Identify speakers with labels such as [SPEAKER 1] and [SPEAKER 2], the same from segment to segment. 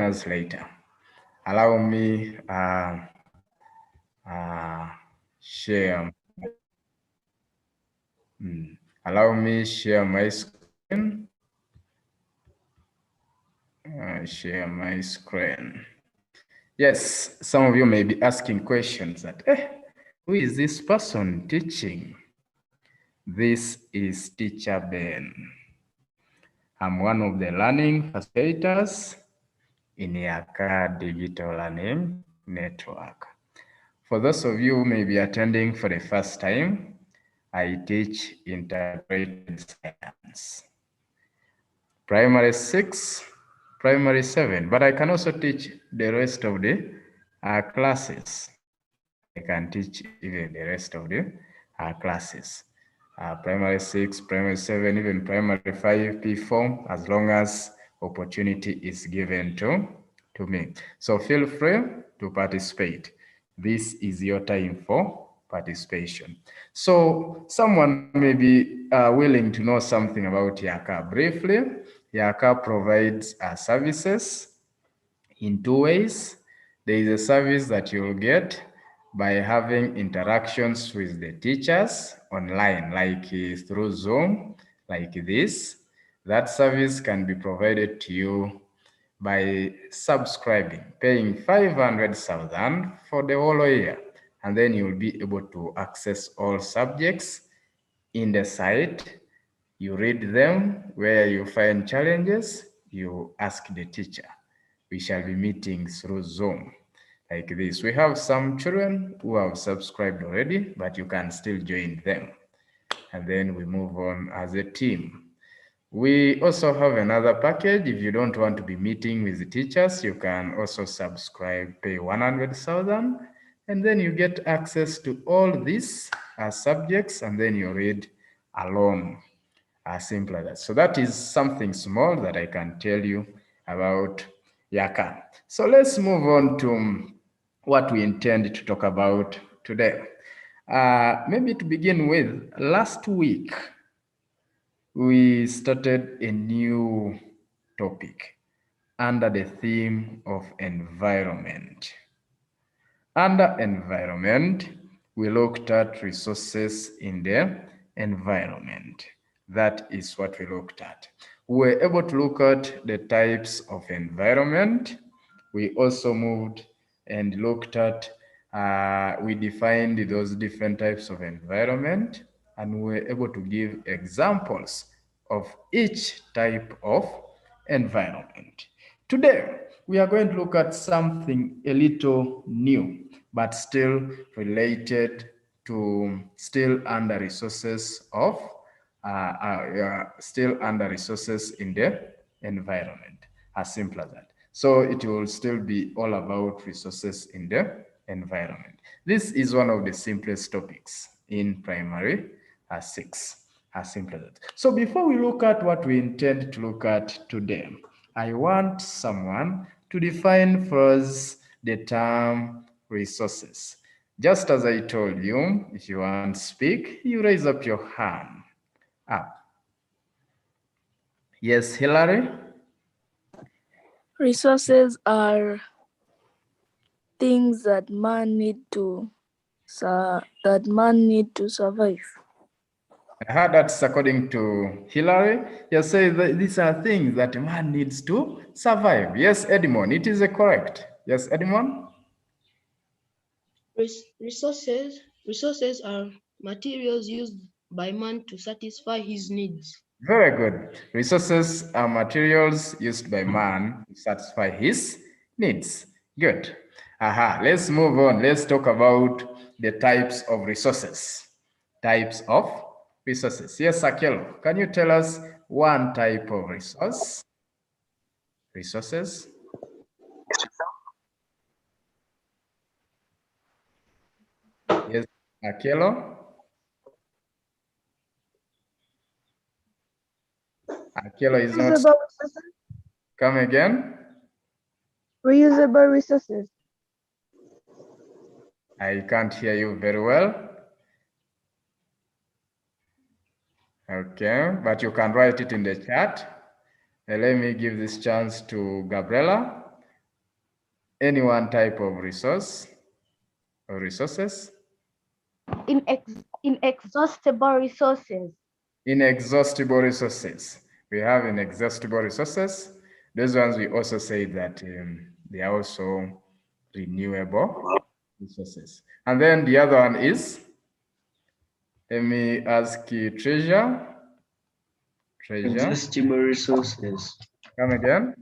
[SPEAKER 1] us later. Allow me share. Allow me share my screen. Share my screen. Yes, some of you may be asking questions that, who is this person teaching? This is Teacher Ben. I'm one of the learning facilitators in Yaaka Digital Learning Network. For those of you who may be attending for the first time, I teach integrated science. Primary 6, primary 7, but I can also teach the rest of the classes. I can teach even the rest of the classes. Primary 6, primary 7, even primary 5, P4, as long as opportunity is given to me. So feel free to participate. This is your time for participation. So someone may be willing to know something about Yaaka. Briefly, Yaaka provides services in two ways. There is a service that you'll get by having interactions with the teachers online, like through Zoom, like this. That service can be provided to you by subscribing, paying 500,000 for the whole year, and then you'll be able to access all subjects in the site. You read them. Where you find challenges, you ask the teacher. We shall be meeting through Zoom like this. We have some children who have subscribed already, but you can still join them. And then we move on as a team. We also have another package. If you don't want to be meeting with the teachers, you can also subscribe, pay 100,000, and then you get access to all these subjects, and then you read alone. Simple as that. So that is something small that I can tell you about Yaaka. So let's move on to what we intend to talk about today. Maybe to begin with, last week, we started a new topic under the theme of environment. Under environment, we looked at resources in the environment. That is what we looked at. We were able to look at the types of environment. We also moved and looked at, we defined those different types of environment, and we were able to give examples of each type of environment. Today, we are going to look at something a little new, but still related to, still under resources of, still under resources in the environment, as simple as that. So it will still be all about resources in the environment. This is one of the simplest topics in primary 6, as simple as that. So before we look at what we intend to look at today, I want someone to define for us the term resources. Just as I told you, if you want to speak, you raise up your hand. Up. Yes, Hillary?
[SPEAKER 2] Resources are things that man need to survive.
[SPEAKER 1] That's according to Hillary. You say that these are things that man needs to survive. Yes, Edmond, it is correct. Yes, Edmond?
[SPEAKER 3] Resources are materials used by man to satisfy his needs.
[SPEAKER 1] Very good. Resources are materials used by man to satisfy his needs. Good. Let's move on. Let's talk about the types of resources. Types of resources. Yes, Akelo, can you tell us one type of resource? Resources? Yes, Akelo? Akelo is not. Come again?
[SPEAKER 2] Reusable resources.
[SPEAKER 1] I can't hear you very well. Okay, but you can write it in the chat. Let me give this chance to Gabriela. Any one type of resource or resources?
[SPEAKER 4] Inexhaustible resources.
[SPEAKER 1] Inexhaustible resources. We have inexhaustible resources. Those ones we also say that they are also renewable resources. And then the other one is, let me ask you, Treasure.
[SPEAKER 5] Exhaustible resources.
[SPEAKER 1] Come again.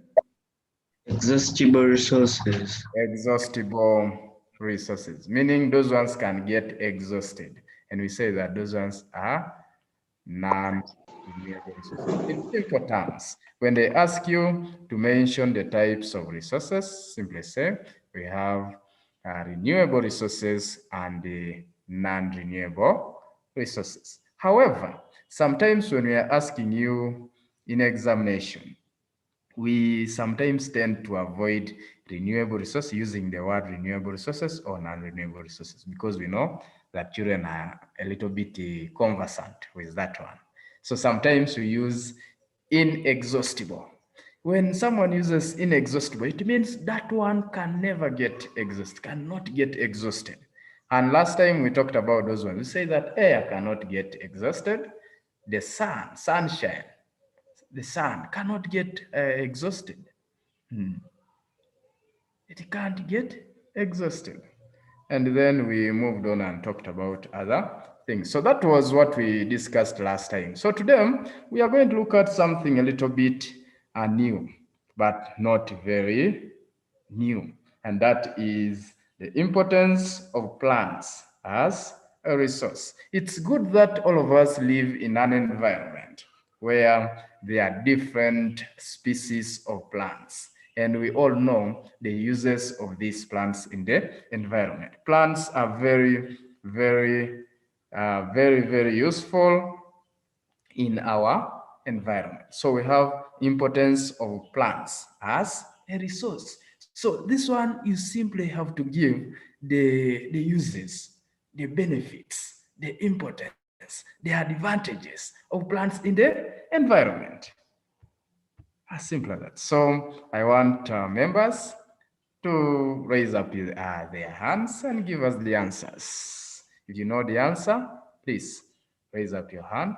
[SPEAKER 5] Exhaustible resources.
[SPEAKER 1] Exhaustible resources, meaning those ones can get exhausted. And we say that those ones are non-renewable resources. In simple terms, when they ask you to mention the types of resources, simply say we have renewable resources and the non-renewable resources. However, sometimes when we are asking you in examination, we sometimes tend to avoid renewable resources, using the word renewable resources or non-renewable resources, because we know that children are a little bit conversant with that one. So sometimes we use inexhaustible. When someone uses inexhaustible, it means that one can never get exhausted, cannot get exhausted. And last time we talked about those ones. We say that air cannot get exhausted, the sun, sunshine, the sun cannot get exhausted. It can't get exhausted. And then we moved on and talked about other things. So that was what we discussed last time. So today we are going to look at something a little bit new, but not very new. And that is the importance of plants as a resource. It's good that all of us live in an environment where there are different species of plants. And we all know the uses of these plants in the environment. Plants are very useful in our environment. So we have importance of plants as a resource. So this one, you simply have to give the uses, the benefits, the importance, the advantages of plants in the environment. As simple as that. So I want members to raise up their hands and give us the answers. If you know the answer, please raise up your hand.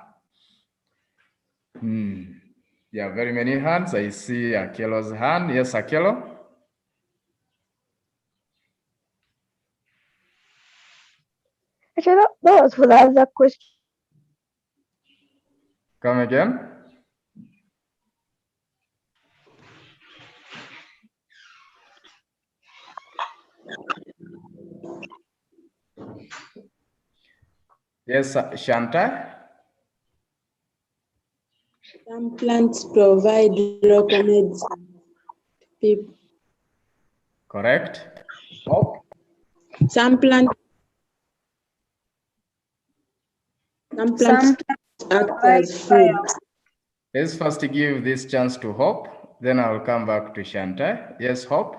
[SPEAKER 1] Yeah, very many hands. I see Akelo's hand. Yes, Akelo.
[SPEAKER 2] Actually, that was for the other question.
[SPEAKER 1] Come again. Yes, Shanta.
[SPEAKER 6] Some plants provide local medicine. People.
[SPEAKER 1] Correct. Hope.
[SPEAKER 6] Some plants act as food.
[SPEAKER 1] Let's first give this chance to Hope. Then I will come back to Shanta. Yes, Hope.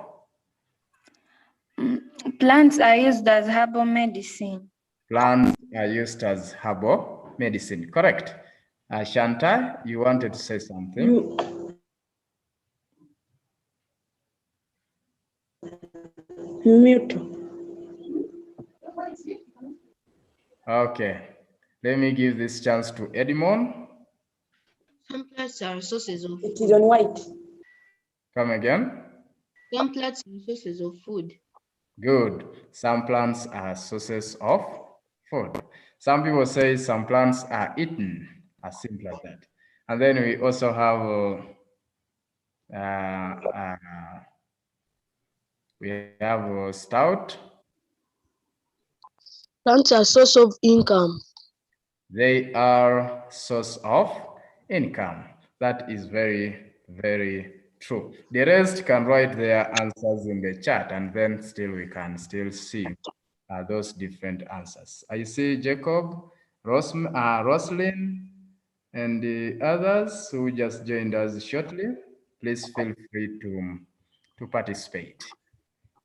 [SPEAKER 7] Plants are used as herbal medicine.
[SPEAKER 1] Plants are used as herbal medicine. Correct. Shanta, you wanted to say something.
[SPEAKER 6] Mute.
[SPEAKER 1] Okay. Let me give this chance to Edmond.
[SPEAKER 3] Some plants are sources of
[SPEAKER 6] It
[SPEAKER 3] food.
[SPEAKER 6] is on white.
[SPEAKER 1] Come again.
[SPEAKER 3] Some plants are sources of food.
[SPEAKER 1] Good. Some plants are sources of food. Some people say some plants are eaten, as simple as that. And then we also have stout.
[SPEAKER 3] Plants are source of income.
[SPEAKER 1] They are source of income. That is very true. The rest can write their answers in the chat, and then still we can still see those different answers. I see Jacob, Roslyn, and the others who just joined us shortly. Please feel free to participate.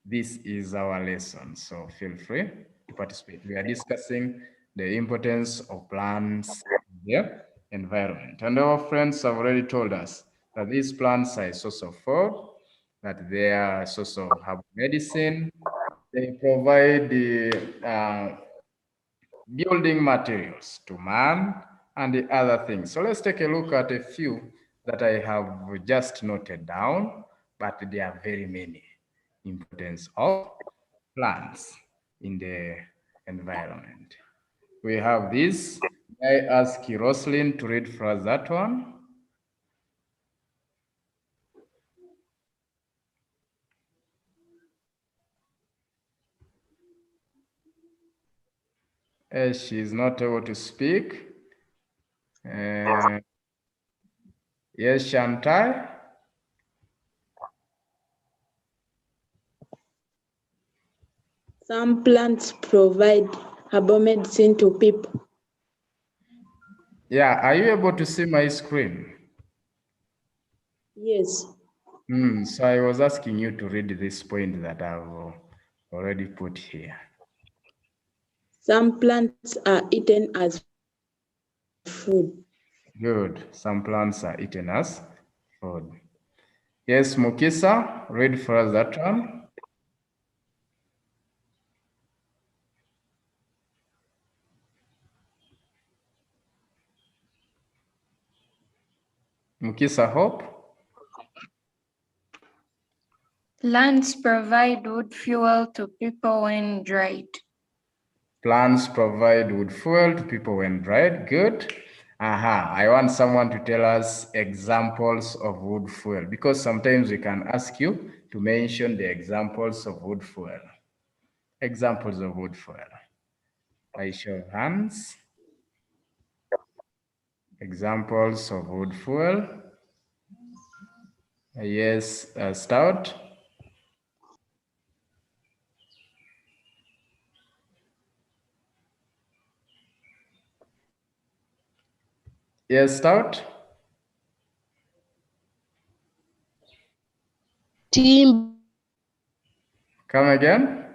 [SPEAKER 1] This is our lesson, so feel free to participate. We are discussing the importance of plants in the environment. And our friends have already told us that these plants are a source of food, that they are a source of herbal medicine. They provide the building materials to man and the other things. So let's take a look at a few that I have just noted down, but there are very many. Importance of plants in the environment. We have this. I ask Roslyn to read for us that one. She's not able to speak. Yes, Shantai.
[SPEAKER 6] Some plants provide herbal medicine to people.
[SPEAKER 1] Yeah, are you able to see my screen?
[SPEAKER 6] Yes.
[SPEAKER 1] So I was asking you to read this point that I've already put here.
[SPEAKER 6] Some plants are eaten as food.
[SPEAKER 1] Good. Some plants are eaten as food. Yes, Mukisa, read for us that one. Mukisa Hope.
[SPEAKER 7] Plants provide wood fuel to people when dried.
[SPEAKER 1] Plants provide wood fuel to people when dried. Good. I want someone to tell us examples of wood fuel, because sometimes we can ask you to mention the examples of wood fuel. Examples of wood fuel. By show of hands. Examples of wood fuel. Yes, stout. Yes, stout.
[SPEAKER 3] Timber.
[SPEAKER 1] Come again.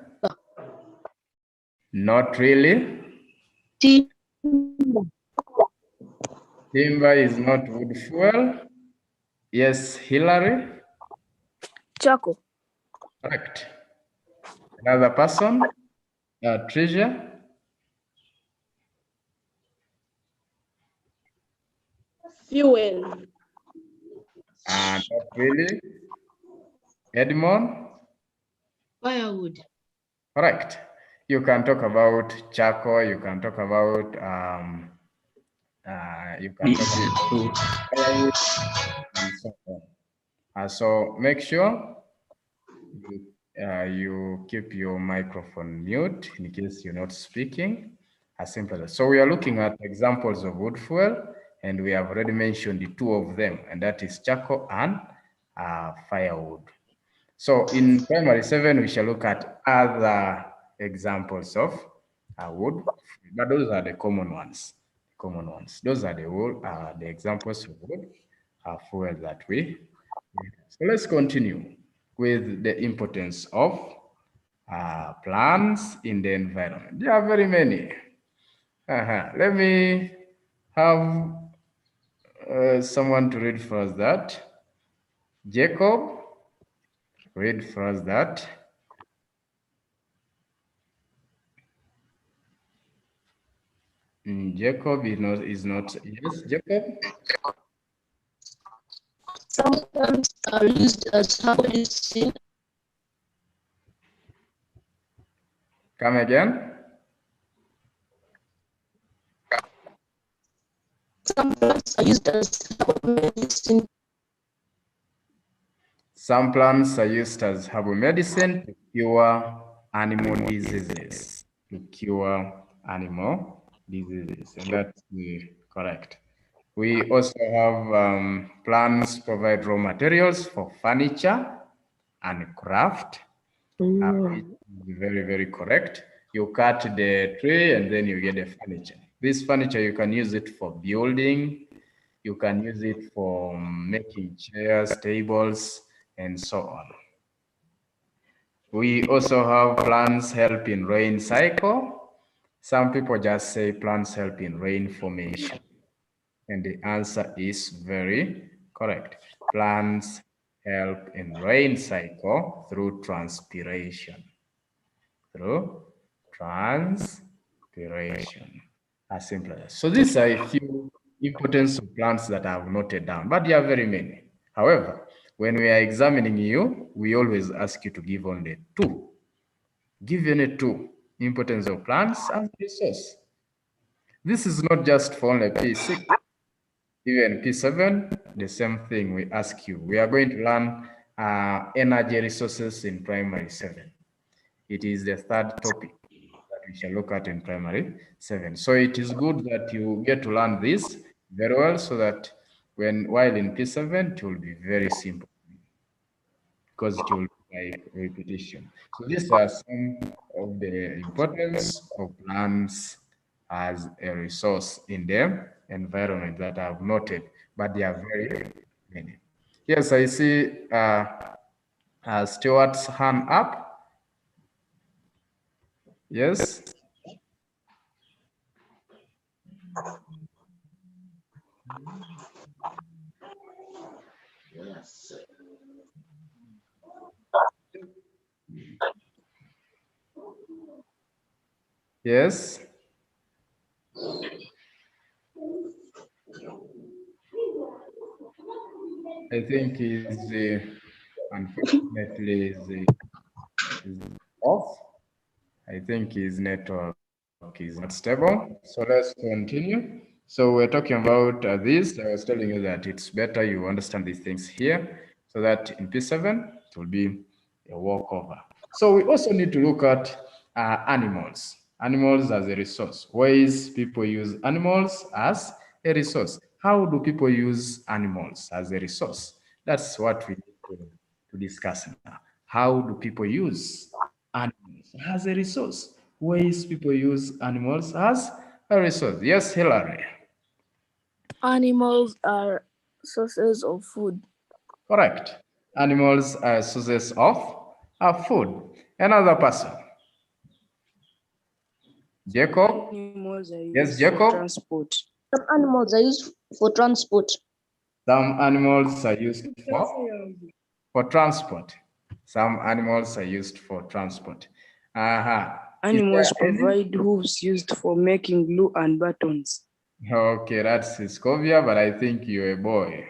[SPEAKER 1] Not really.
[SPEAKER 3] Timber.
[SPEAKER 1] Timber is not wood fuel. Yes, Hillary.
[SPEAKER 2] Charcoal.
[SPEAKER 1] Correct. Another person. Treasure.
[SPEAKER 6] Fuel.
[SPEAKER 1] Not really. Edmond.
[SPEAKER 3] Firewood.
[SPEAKER 1] Correct. You can talk about charcoal. You can talk about firewood and so on. So make sure you keep your microphone mute in case you're not speaking. As simple as that. So we are looking at examples of wood fuel, and we have already mentioned the two of them, and that is charcoal and firewood. So in primary 7, we shall look at other examples of wood, but those are the common ones. Those are the examples of wood fuel that we. So let's continue with the importance of plants in the environment. There are very many. Let me have someone to read for us that. Jacob, read for us that. Jacob is not. Yes, Jacob.
[SPEAKER 3] Some plants are used as herbal medicine.
[SPEAKER 1] Come again.
[SPEAKER 3] Some plants are used as herbal medicine.
[SPEAKER 1] Some plants are used as herbal medicine to cure animal diseases. And that's correct. We also have plants provide raw materials for furniture and craft. Very, very correct. You cut the tree and then you get the furniture. This furniture, you can use it for building. You can use it for making chairs, tables, and so on. We also have plants help in rain cycle. Some people just say plants help in rain formation. And the answer is very correct. Plants help in rain cycle through transpiration. Through transpiration. As simple as that. So these are a few importance of plants that I have noted down, but there are very many. However, when we are examining you, we always ask you to give only two. Give any two importance of plants as resource. This is not just for only P6, even P7, the same thing we ask you. We are going to learn energy resources in primary 7. It is the third topic that we shall look at in primary 7. So it is good that you get to learn this very well so that while in P7, it will be very simple because it will be like repetition. So these are some of the importance of plants as a resource in the environment that I've noted, but they are very many. Yes, I see Stuart's hand up. Yes. Yes. I think is unfortunately is off. I think his network is not stable. So let's continue. So we're talking about this. I was telling you that it's better you understand these things here so that in P7 it will be a walkover. So we also need to look at animals. Animals as a resource. Ways people use animals as a resource. How do people use animals as a resource? That's what we need to discuss now. How do people use animals as a resource? Ways people use animals as a resource. Yes, Hillary.
[SPEAKER 8] Animals are sources of food.
[SPEAKER 1] Correct. Animals are sources of food. Another person. Jacob.
[SPEAKER 8] Animals are
[SPEAKER 1] Yes,
[SPEAKER 8] used
[SPEAKER 1] Jacob.
[SPEAKER 8] for transport.
[SPEAKER 3] Some animals are used for transport.
[SPEAKER 1] Some animals are used for transport. Some animals are used for transport.
[SPEAKER 8] Animals provide hooves used for making glue and buttons.
[SPEAKER 1] Okay, that's Scovia, but I think you're a boy.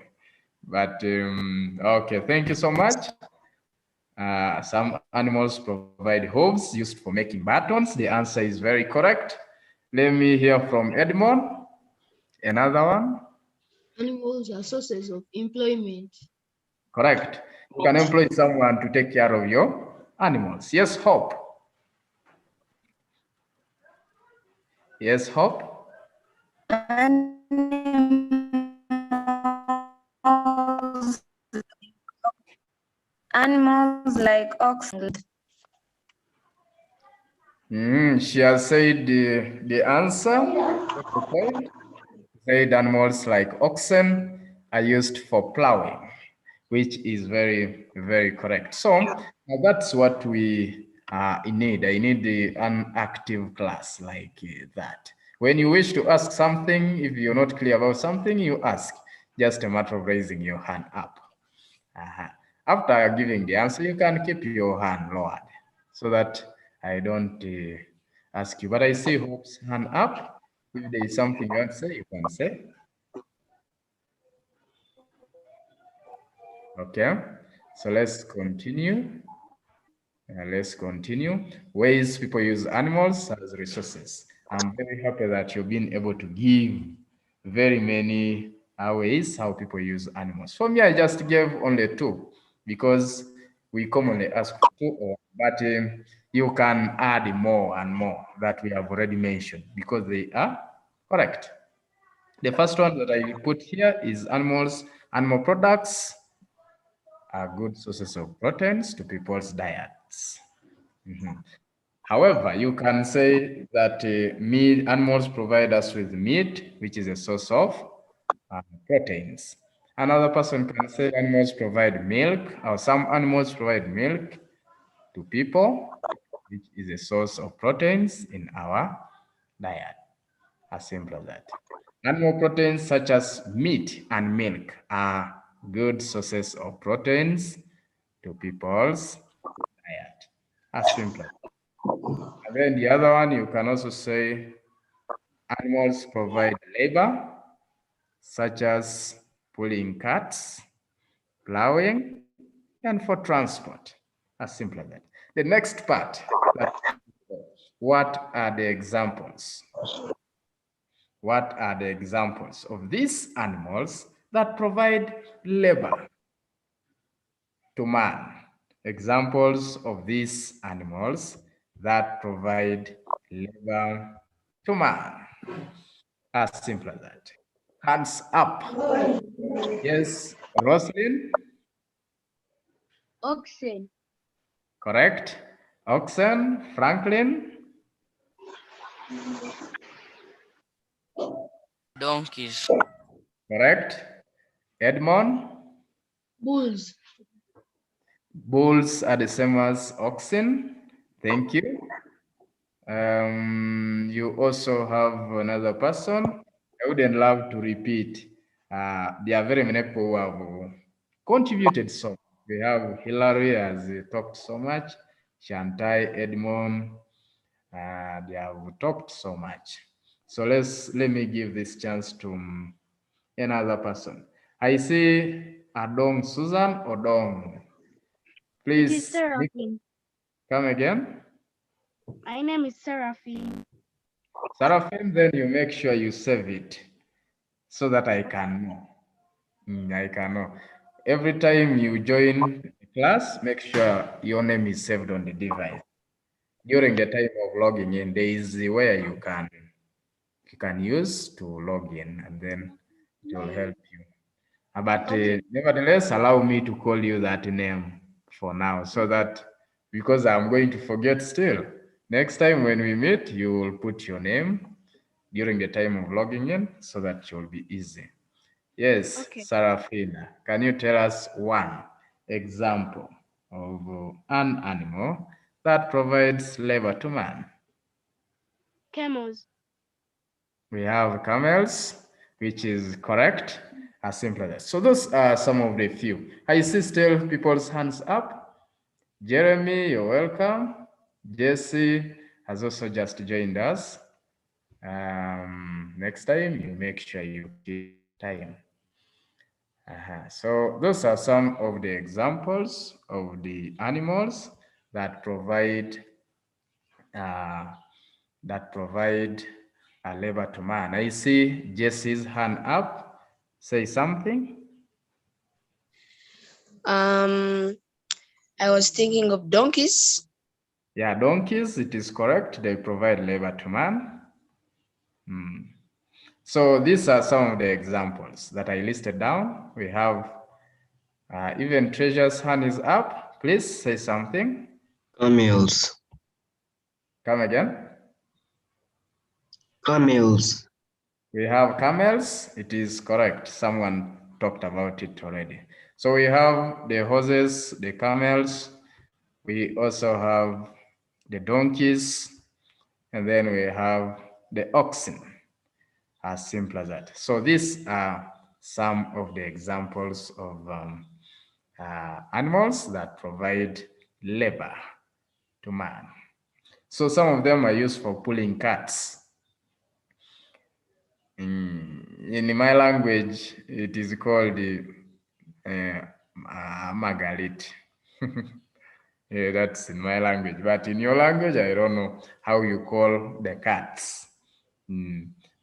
[SPEAKER 1] But okay, thank you so much. Some animals provide hooves used for making buttons. The answer is very correct. Let me hear from Edmond. Another one.
[SPEAKER 3] Animals are sources of employment.
[SPEAKER 1] Correct. You can employ someone to take care of your animals. Yes, Hope. Yes, Hope.
[SPEAKER 7] Animals like oxen.
[SPEAKER 1] She has said the answer. Okay. Said animals like oxen are used for plowing, which is very, very correct. So that's what we need. I need an active class like that. When you wish to ask something, if you're not clear about something, you ask. Just a matter of raising your hand up. After giving the answer, you can keep your hand lowered so that I don't ask you. But I see Hope's hand up. If there is something you want to say, you can say. Okay, so let's continue. Let's continue. Ways people use animals as resources. I'm very happy that you've been able to give very many ways how people use animals. For me, I just gave only two because we commonly ask for two, but you can add more and more that we have already mentioned because they are correct. The first one that I put here is animal products are good sources of proteins to people's diets. However, you can say that animals provide us with meat, which is a source of proteins. Another person can say animals provide milk, or some animals provide milk to people, which is a source of proteins in our diet. As simple as that. Animal proteins such as meat and milk are good sources of proteins to people's diet. As simple. And then the other one, you can also say animals provide labor, such as pulling carts, plowing, and for transport. As simple as that. The next part, what are the examples? What are the examples of these animals that provide labor to man? Examples of these animals that provide labor to man. As simple as that. Hands up. Yes, Roslyn,
[SPEAKER 4] Oxen.
[SPEAKER 1] correct. Oxen, Franklin,
[SPEAKER 8] Donkeys.
[SPEAKER 1] correct. Edmond,
[SPEAKER 3] Bulls.
[SPEAKER 1] bulls are the same as oxen. Thank you. You also have another person. I wouldn't love to repeat. There are very many people who have contributed so much. We have Hillary has talked so much. Shantai, Edmond, they have talked so much. So let me give this chance to another person. I see Adong Susan Odong.
[SPEAKER 4] It is
[SPEAKER 1] Please
[SPEAKER 4] Seraphine.
[SPEAKER 1] come again.
[SPEAKER 4] My name is Seraphine.
[SPEAKER 1] Seraphim, then you make sure you save it so that I can know. I can know. Every time you join the class, make sure your name is saved on the device. During the time of logging in, there is where you can use to log in, and then it will help you. But nevertheless, allow me to call you that name for now, so that because I'm going to forget still. Next time when we meet, you will put your name during the time of logging in, so that it will be easy. Yes,
[SPEAKER 4] Okay.
[SPEAKER 1] Sarafina, can you tell us one example of an animal that provides labor to man?
[SPEAKER 4] Camels.
[SPEAKER 1] We have camels, which is correct, as simple as that. So those are some of the few. I see still people's hands up. Jeremy, you're welcome. Jesse has also just joined us. Next time, you make sure you keep time. So those are some of the examples of the animals that provide uh, labor to man. I see Jesse's hand up. Say something.
[SPEAKER 3] I was thinking of donkeys.
[SPEAKER 1] Yeah, donkeys, it is correct. They provide labor to man. So these are some of the examples that I listed down. We have even Treasure's hand is up. Please say something.
[SPEAKER 5] Camels.
[SPEAKER 1] Come again.
[SPEAKER 5] Camels.
[SPEAKER 1] We have camels. It is correct. Someone talked about it already. So we have the horses, the camels. We also have the donkeys, and then we have the oxen. As simple as that. So these are some of the examples of animals that provide labor to man. So some of them are used for pulling carts. In my language, it is called the Margaret. Yeah, that's in my language. But in your language, I don't know how you call the cats.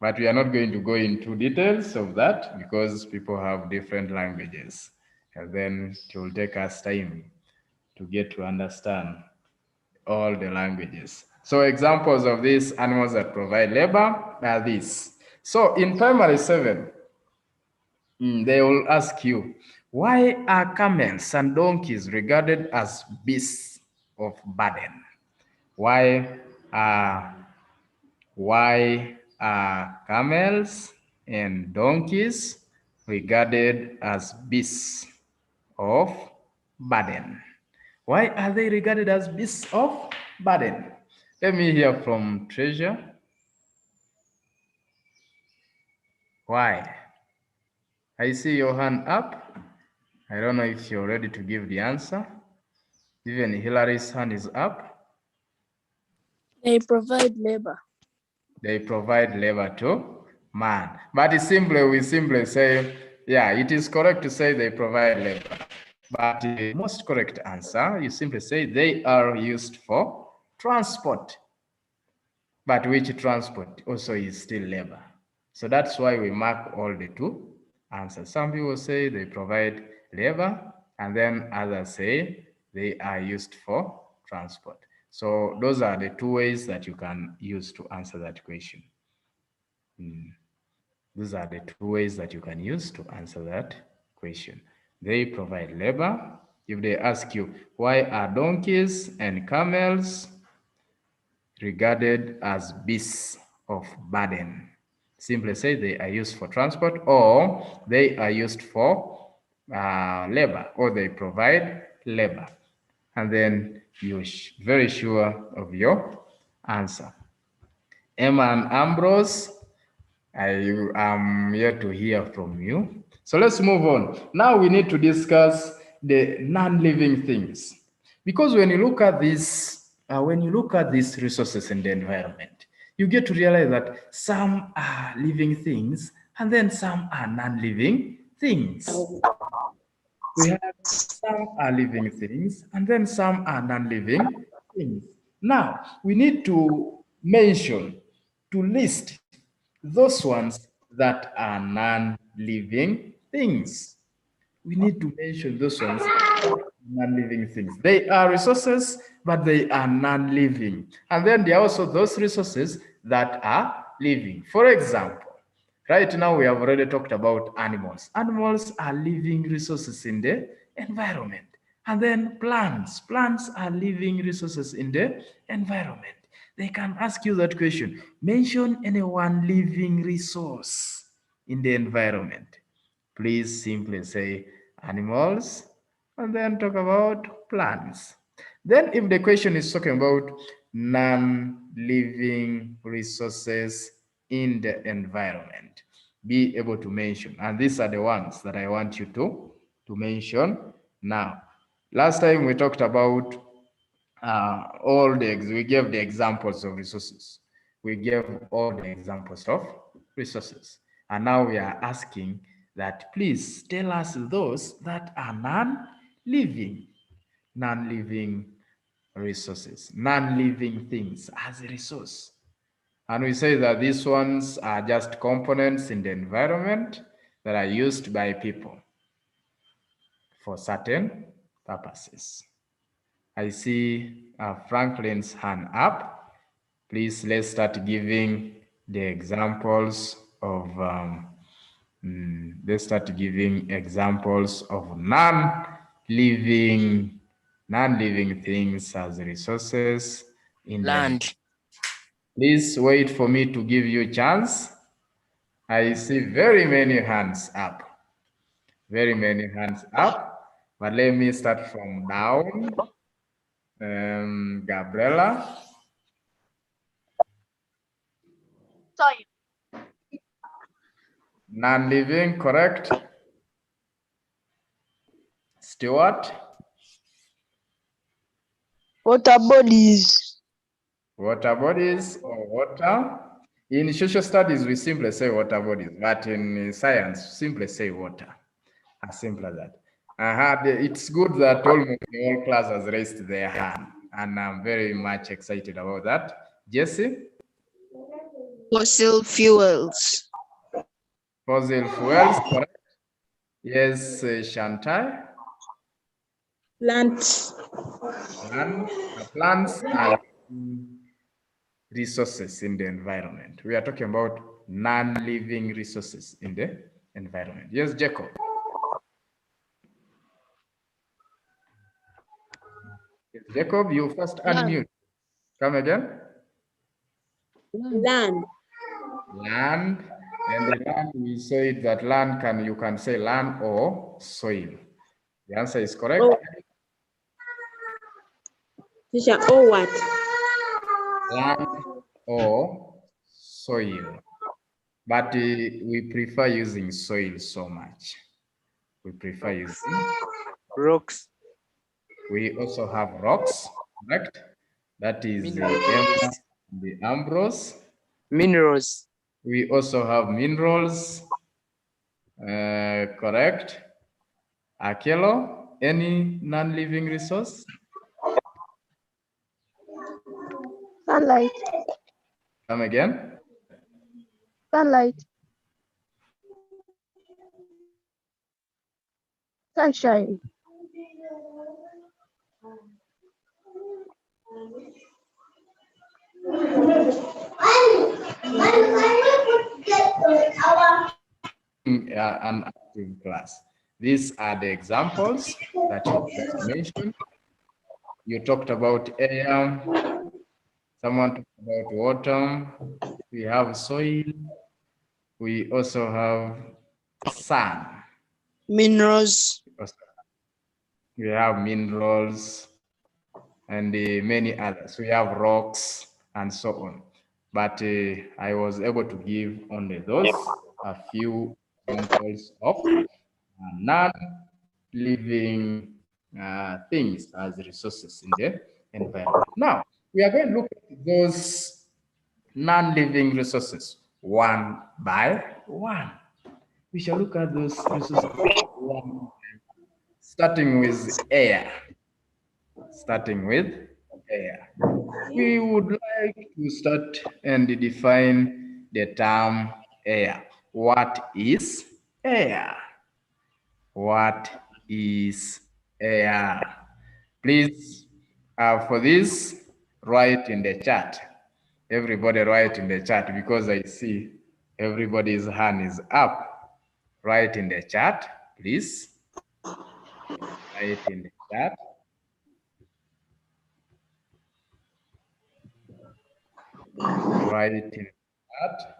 [SPEAKER 1] But we are not going to go into details of that because people have different languages. And then it will take us time to get to understand all the languages. So examples of these animals that provide labor are these. So in primary 7, they will ask you, why are camels and donkeys regarded as beasts of burden? Why are camels and donkeys regarded as beasts of burden? Why are they regarded as beasts of burden? Let me hear from Treasure. Why? I see your hand up. I don't know if you're ready to give the answer. Even Hillary's hand is up.
[SPEAKER 8] They provide labor.
[SPEAKER 1] They provide labor to man. But it's simply, we simply say, yeah, it is correct to say they provide labor. But the most correct answer, you simply say they are used for transport. But which transport also is still labor. So that's why we mark all the two answers. Some people say they provide labor, and then others say they are used for transport. So those are the two ways that you can use to answer that question. These are the two ways that you can use to answer that question. They provide labor. If they ask you, why are donkeys and camels regarded as beasts of burden? Simply say they are used for transport, or they are used for labor, or they provide labor. And then you're very sure of your answer. Emma and Ambrose, I am here to hear from you. So let's move on. Now we need to discuss the non-living things. Because when you look at this, these resources in the environment, you get to realize that some are living things and then some are non-living things. We have some are living things and then some are non-living things. Now, we need to list those ones that are non-living things. We need to mention those ones non-living things. They are resources, but they are non-living. And then there are also those resources that are living. For example, right now we have already talked about animals. Animals are living resources in the environment. And then plants. Plants are living resources in the environment. They can ask you that question. Mention any one living resource in the environment. Please simply say animals and then talk about plants. Then if the question is talking about non-living resources in the environment, be able to mention. And these are the ones that I want you to mention now. Last time we talked about we gave the examples of resources. We gave all the examples of resources. And now we are asking that please tell us those that are non-living resources, non-living things as a resource. And we say that these ones are just components in the environment that are used by people for certain purposes. I see Franklin's hand up. Please, let's start giving the examples of non-living things as resources in
[SPEAKER 9] Land.
[SPEAKER 1] Please wait for me to give you a chance. I see very many hands up. Very many hands up. But let me start from down. Gabriela.
[SPEAKER 4] Soil.
[SPEAKER 1] Non-living, correct? Stewart.
[SPEAKER 3] Water bodies.
[SPEAKER 1] Water bodies or water. In social studies, we simply say water bodies, but in science, simply say water. As simple as that. It's good that almost the whole class has raised their hand, and I'm very much excited about that. Jesse?
[SPEAKER 9] Fossil fuels.
[SPEAKER 1] Fossil fuels, correct? Yes, Chantal?
[SPEAKER 6] Plants.
[SPEAKER 1] Plants are resources in the environment. We are talking about non-living resources in the environment. Yes, Jacob? Yes, Jacob, you first unmute. Come again.
[SPEAKER 6] Land.
[SPEAKER 1] Land. And the land, we said that land you can say land or soil. The answer is correct.
[SPEAKER 6] Oh. Teacher, or what?
[SPEAKER 1] Land or soil. But we prefer using soil so much. We prefer using
[SPEAKER 8] Rocks.
[SPEAKER 1] We also have rocks, correct? That is the
[SPEAKER 8] Minerals.
[SPEAKER 1] Emma, the Ambrose.
[SPEAKER 8] Minerals.
[SPEAKER 1] We also have minerals, correct? Akelo, any non-living resource?
[SPEAKER 2] Sunlight.
[SPEAKER 1] Come again?
[SPEAKER 2] Sunlight. Sunshine.
[SPEAKER 1] An active class. These are the examples that you just mentioned. You talked about air, someone talked about water, we have soil, we also have sun.
[SPEAKER 9] Minerals.
[SPEAKER 1] We have minerals and many others. We have rocks and so on. But I was able to give only those, a few examples of non-living things as resources in the environment. Now, we are going to look at those non-living resources one by one. We shall look at those resources one, starting with air. Starting with air. We would like to start and define the term air. What is air? What is air? Please, for this, write in the chat. Everybody write in the chat because I see everybody's hand is up. Write in the chat, please. Write in the chat. Write in the chat.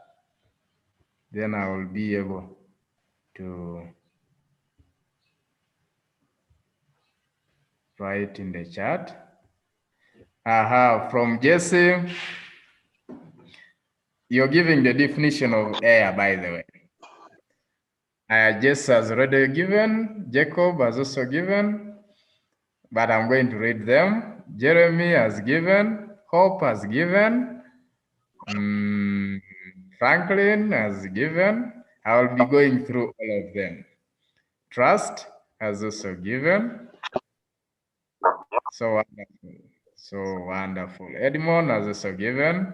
[SPEAKER 1] Then I will be able to write in the chat. From Jesse, you're giving the definition of air, by the way. Jesse has already given, Jacob has also given, but I'm going to read them. Jeremy has given, Hope has given, Franklin has given. I will be going through all of them. Trust has also given. So wonderful. So wonderful. Edmond has also given.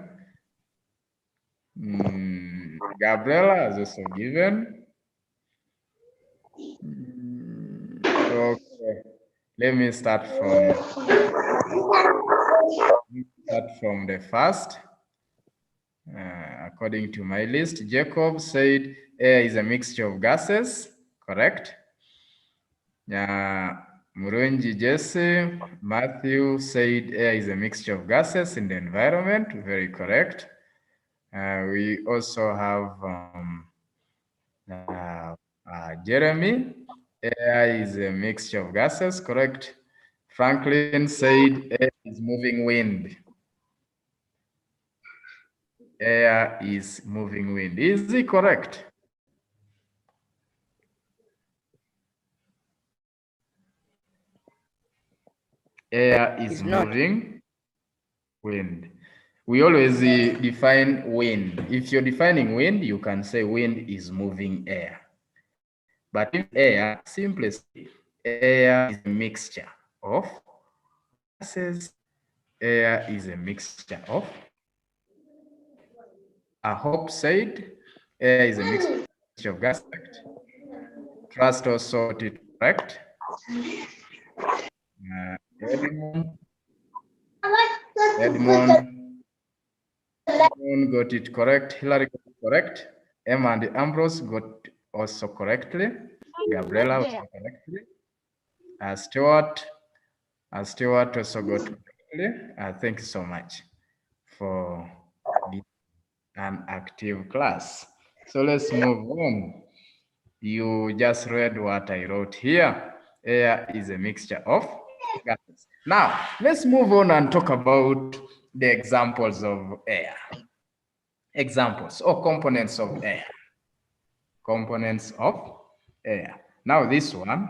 [SPEAKER 1] Gabriela has also given. Okay. Let me start from the first. According to my list, Jacob said air is a mixture of gases, correct? Murunji Jesse, Matthew said air is a mixture of gases in the environment, very correct. We also have Jeremy, air is a mixture of gases, correct. Franklin said air is moving wind. Air is moving wind. Is it correct? Air is moving wind. We always define wind. If you're defining wind, you can say wind is moving air. But if air, simply say air is a mixture of gases. Air is a mixture of. I hope said air is a mixture of gas. Trust also got it correct. Edmond got it correct. Hillary got it correct. Emma and Ambrose got also correctly. Gabriela also correctly. Stuart also got correctly. Thank you so much for being an active class. So let's move on. You just read what I wrote here. Air is a mixture of gases. Now, let's move on and talk about the examples of air. Examples or components of air. Components of air. Now this one,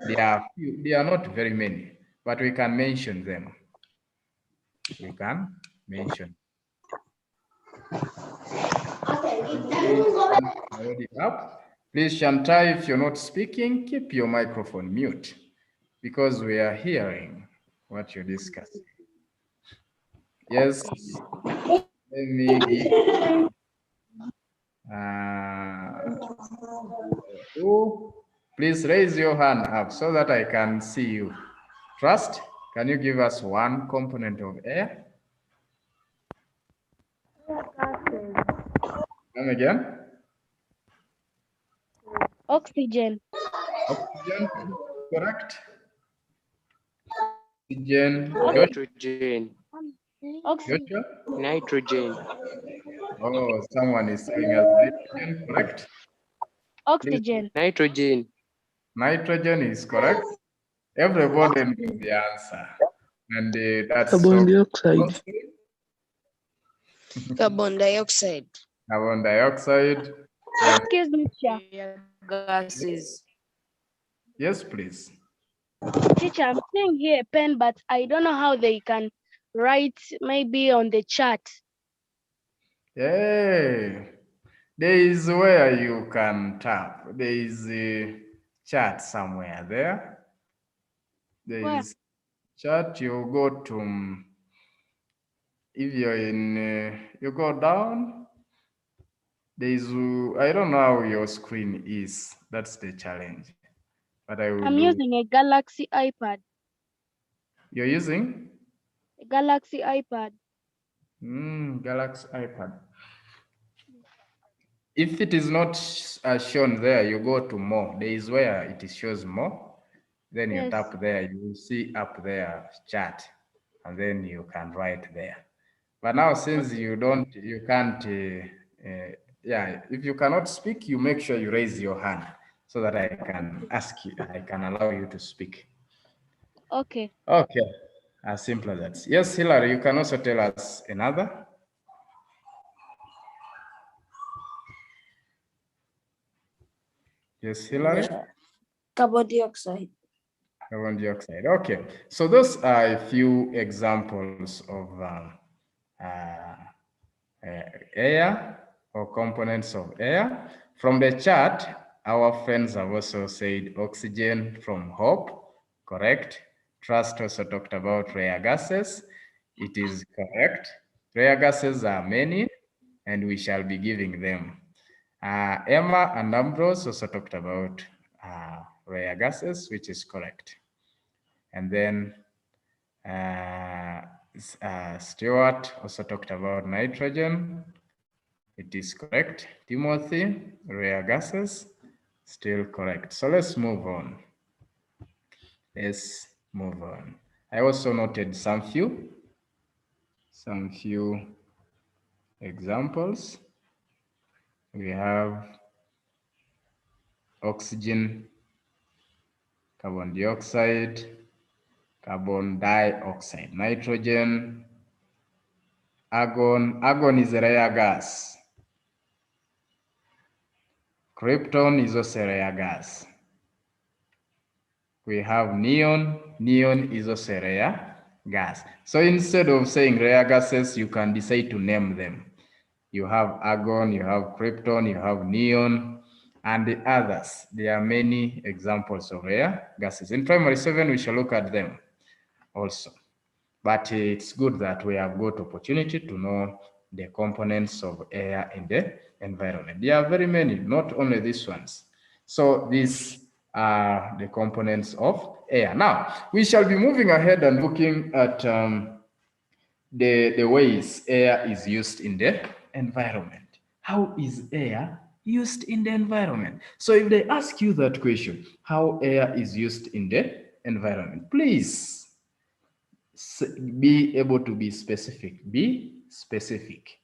[SPEAKER 1] there are not very many, but we can mention them. We can mention. Already up. Please, Shanta, if you're not speaking, keep your microphone mute because we are hearing what you're discussing. Yes. Let me give. Please raise your hand up so that I can see you. Trust, can you give us one component of air? Come again?
[SPEAKER 2] Oxygen.
[SPEAKER 1] Oxygen, correct? Oxygen,
[SPEAKER 8] Nitrogen.
[SPEAKER 1] Joshua?
[SPEAKER 8] Nitrogen.
[SPEAKER 1] Oh, someone is telling us nitrogen, correct?
[SPEAKER 2] Oxygen.
[SPEAKER 8] Nitrogen.
[SPEAKER 1] Nitrogen is correct. Everybody knows the answer. And that's
[SPEAKER 9] Carbon
[SPEAKER 1] so
[SPEAKER 9] dioxide.
[SPEAKER 3] Carbon dioxide.
[SPEAKER 1] Carbon dioxide.
[SPEAKER 2] Excuse me, teacher.
[SPEAKER 8] Gases.
[SPEAKER 1] Yes, please.
[SPEAKER 2] Teacher, I'm seeing here a pen, but I don't know how they can write maybe on the chart.
[SPEAKER 1] Hey, there is where you can tap. There is a chat somewhere there. There
[SPEAKER 2] Where?
[SPEAKER 1] is chat. You go to, if you're in, you go down. There is, I don't know how your screen is. That's the challenge. But I will
[SPEAKER 2] I'm
[SPEAKER 1] do.
[SPEAKER 2] using a Galaxy iPad.
[SPEAKER 1] You're using?
[SPEAKER 2] A Galaxy iPad.
[SPEAKER 1] Galaxy iPad. If it is not shown there, you go to more. There is where it shows more. Then you
[SPEAKER 2] Yes.
[SPEAKER 1] tap there, you will see up there chat, and then you can write there. But now since you can't, yeah, if you cannot speak, you make sure you raise your hand so that I can ask you, I can allow you to speak.
[SPEAKER 2] Okay.
[SPEAKER 1] Okay, as simple as that. Yes, Hilary, you can also tell us another. Yes, Hilary?
[SPEAKER 6] Carbon dioxide.
[SPEAKER 1] Carbon dioxide. Okay, so those are a few examples of air or components of air. From the chart, our friends have also said oxygen from hope, correct. Trust also talked about rare gases. It is correct. Rare gases are many, and we shall be giving them. Emma and Ambrose also talked about rare gases, which is correct. And then Stuart also talked about nitrogen. It is correct. Timothy, rare gases, still correct. So let's move on. Let's move on. I also noted some few examples. We have oxygen, carbon dioxide, carbon dioxide, nitrogen, argon. Argon is a rare gas. Krypton is also a rare gas. We have neon. Neon is also a rare gas. So instead of saying rare gases, you can decide to name them. You have argon, you have krypton, you have neon, and the others. There are many examples of rare gases. In primary 7, we shall look at them also. But it's good that we have got opportunity to know the components of air in the environment. There are very many, not only these ones. So these are the components of air. Now, we shall be moving ahead and looking at the ways air is used in the environment. How is air used in the environment? So if they ask you that question, how air is used in the environment, please be able to be specific. Be specific.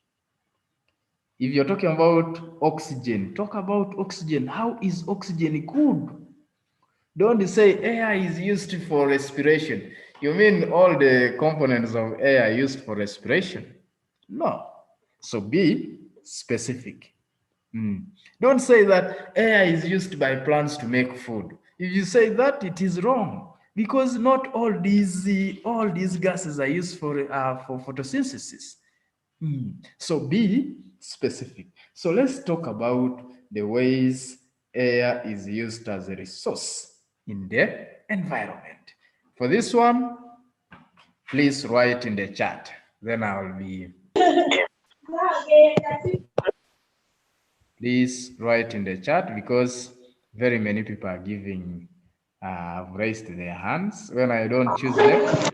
[SPEAKER 1] If you're talking about oxygen, talk about oxygen. How is oxygen good? Don't say air is used for respiration. You mean all the components of air are used for respiration? No. So be specific. Don't say that air is used by plants to make food. If you say that, it is wrong, because not all these gases are used for photosynthesis. So be specific. So let's talk about the ways air is used as a resource in the environment. For this one, please write in the chat. Then I will be. Please write in the chat, because very many people are giving, have raised their hands. When I don't choose them,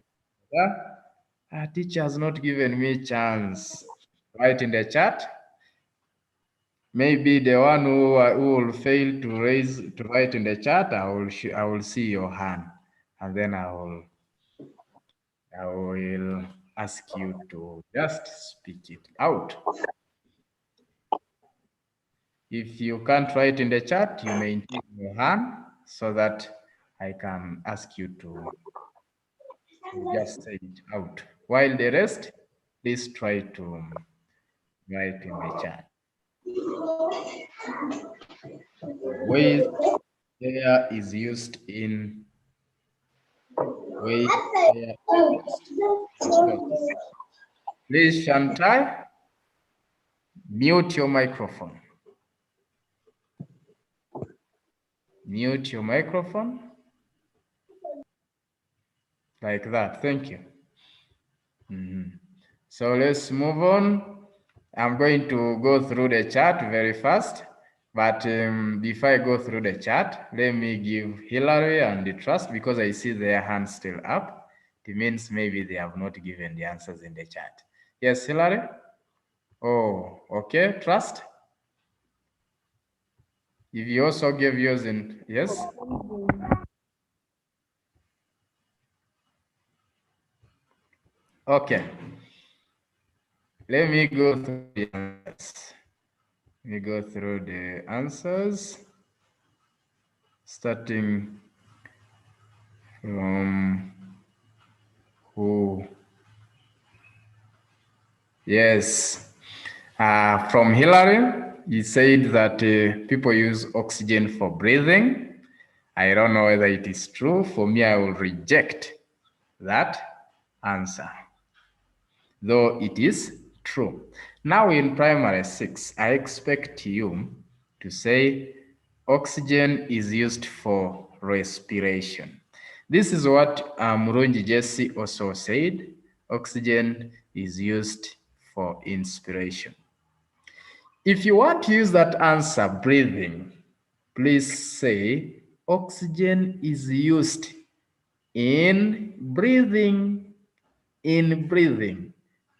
[SPEAKER 1] teacher has not given me chance. Write in the chat. Maybe the one who will fail to write in the chat, I will see your hand, and then I will ask you to just speak it out. If you can't write in the chat, you may increase your hand so that I can ask you to just say it out. While the rest, please try to write in the chat. Ways air is used in ways air is used. Please, Shantai, mute your microphone. Mute your microphone. Like that. Thank you. So let's move on. I'm going to go through the chat very fast. But before I go through the chat, let me give Hillary and the Trust, because I see their hands still up. It means maybe they have not given the answers in the chat. Yes, Hillary? Oh, okay. Trust? If you also gave yours in, yes? Okay. Let me go through the answers. Let me go through the answers, starting from who? Yes. From Hillary, he said that people use oxygen for breathing. I don't know whether it is true. For me, I will reject that answer, though it is true. Now in primary 6, I expect you to say oxygen is used for respiration. This is what Murungi Jesse also said. Oxygen is used for inspiration. If you want to use that answer, breathing, please say oxygen is used in breathing,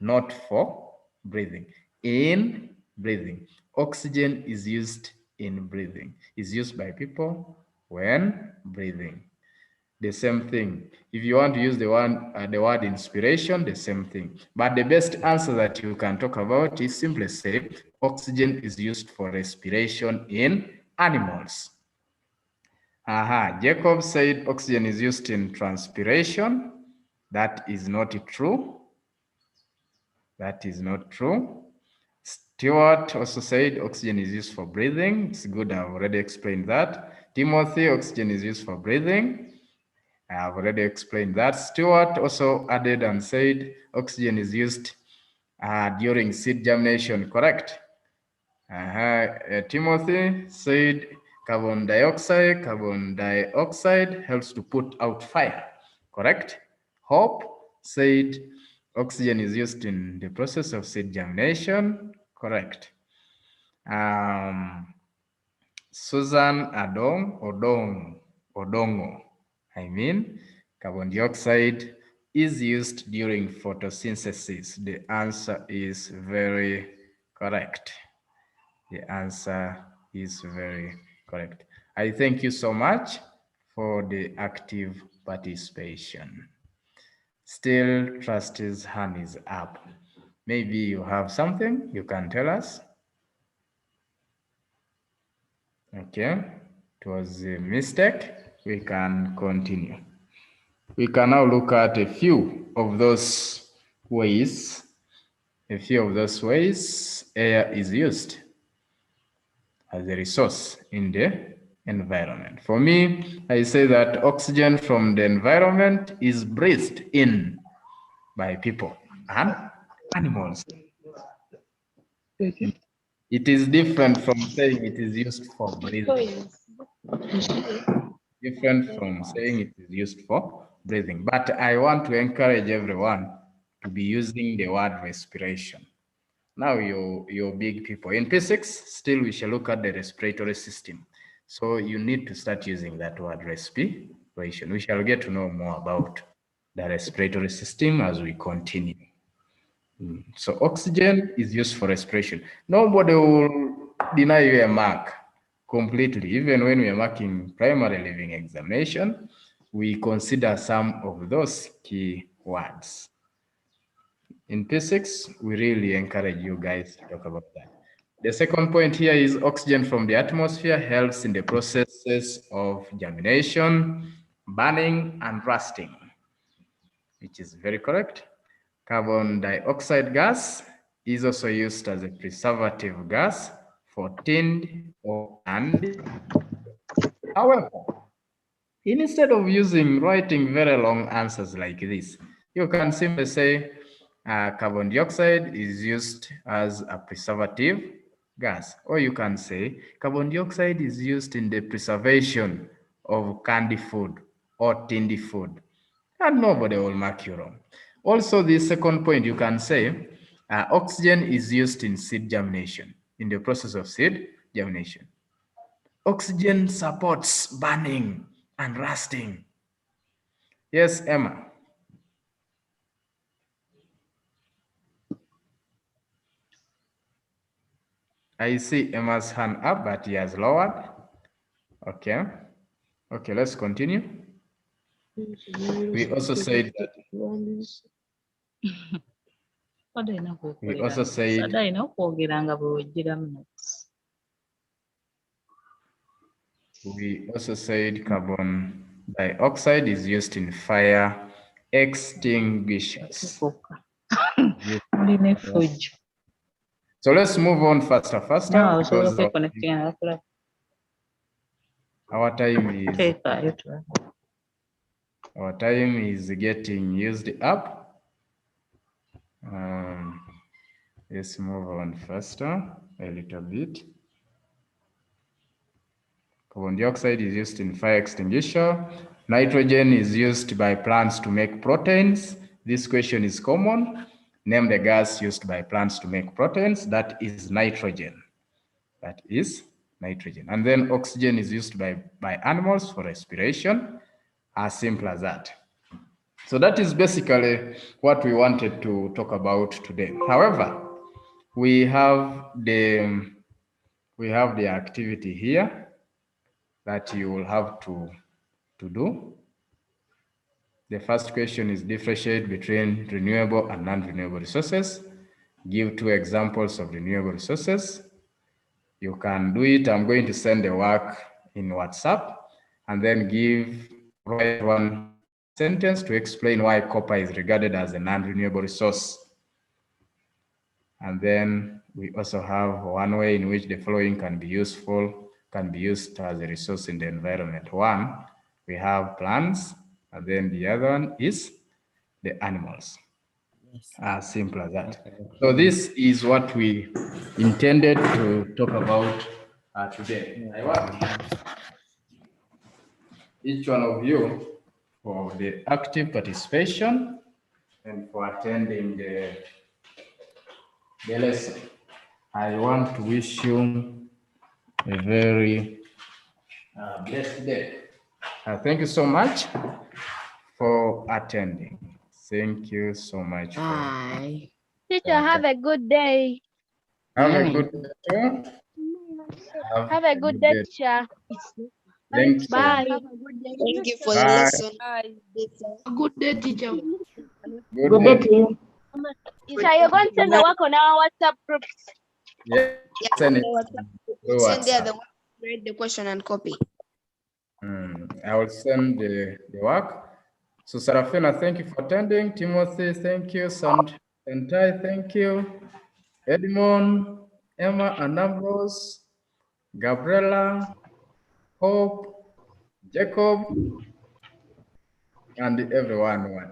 [SPEAKER 1] not for breathing, in breathing. Oxygen is used in breathing. It's used by people when breathing. The same thing. If you want to use the word inspiration, the same thing. But the best answer that you can talk about is simply say oxygen is used for respiration in animals. Jacob said oxygen is used in transpiration. That is not true. That is not true. Stewart also said oxygen is used for breathing. It's good, I've already explained that. Timothy, oxygen is used for breathing. I have already explained that. Stewart also added and said oxygen is used during seed germination, correct? Timothy said carbon dioxide helps to put out fire, correct? Hope said oxygen is used in the process of seed germination, correct? Susan Odongo, carbon dioxide is used during photosynthesis. The answer is very correct. The answer is very correct. I thank you so much for the active participation. Still, Trustee's hand is up. Maybe you have something you can tell us. Okay, it was a mistake. We can continue. We can now look at a few of those ways. Air is used. as a resource in the environment. For me, I say that oxygen from the environment is breathed in by people and animals. It is different from saying it is used for breathing. Different from saying it is used for breathing. But I want to encourage everyone to be using the word respiration. Now you big people. In P6, still we shall look at the respiratory system. So you need to start using that word respiration. We shall get to know more about the respiratory system as we continue. So oxygen is used for respiration. Nobody will deny you a mark completely. Even when we are marking primary living examination, we consider some of those key words. In P6, we really encourage you guys to talk about that. The second point here is oxygen from the atmosphere helps in the processes of germination, burning, and rusting, which is very correct. Carbon dioxide gas is also used as a preservative gas for tinned or canned. However, instead of writing very long answers like this, you can simply say carbon dioxide is used as a preservative gas, or you can say carbon dioxide is used in the preservation of candy food or tinned food, and nobody will mark you wrong. Also, the second point, you can say oxygen is used in seed germination, in the process of seed germination. Oxygen supports burning and rusting. Yes, Emma. I see Emma's hand up, but he has lowered. Okay. Okay, let's continue. We also said that. We also said. We also said carbon dioxide is used in fire extinguishers. So let's move on faster. Because our time is getting used up. Let's move on faster a little bit. Carbon dioxide is used in fire extinguisher. Nitrogen is used by plants to make proteins. This question is common. Name the gas used by plants to make proteins. That is nitrogen. That is nitrogen. And then oxygen is used by animals for respiration. As simple as that. So that is basically what we wanted to talk about today. However, we have the activity here that you will have to do. The first question is differentiate between renewable and non-renewable resources. Give 2 examples of renewable resources. You can do it. I'm going to send the work in WhatsApp and then write 1 sentence to explain why copper is regarded as a non-renewable resource. And then we also have 1 way in which the following can be used as a resource in the environment. 1, we have plants, and then the other one is the animals. As simple as that. So this is what we intended to talk about today. I want each one of you for the active participation and for attending the lesson. I want to wish you a very blessed day. Thank you so much for attending. Thank you so much.
[SPEAKER 6] Bye.
[SPEAKER 2] Teacher, have a good day.
[SPEAKER 1] Have a good day.
[SPEAKER 2] Have a good day, teacher.
[SPEAKER 1] Thank you.
[SPEAKER 2] Bye.
[SPEAKER 3] Thank you for the
[SPEAKER 1] Bye.
[SPEAKER 3] lesson.
[SPEAKER 9] Good day, teacher.
[SPEAKER 1] Good day.
[SPEAKER 2] Teacher, you're going to send the work on our WhatsApp group.
[SPEAKER 1] Yeah, send it.
[SPEAKER 3] Send there the one, read the question and copy.
[SPEAKER 1] I will send the work. So Sarafina, thank you for attending. Timothy, thank you. Santai, thank you. Edmond, Emma, and Ambrose, Gabriela, Hope, Jacob, and everyone what?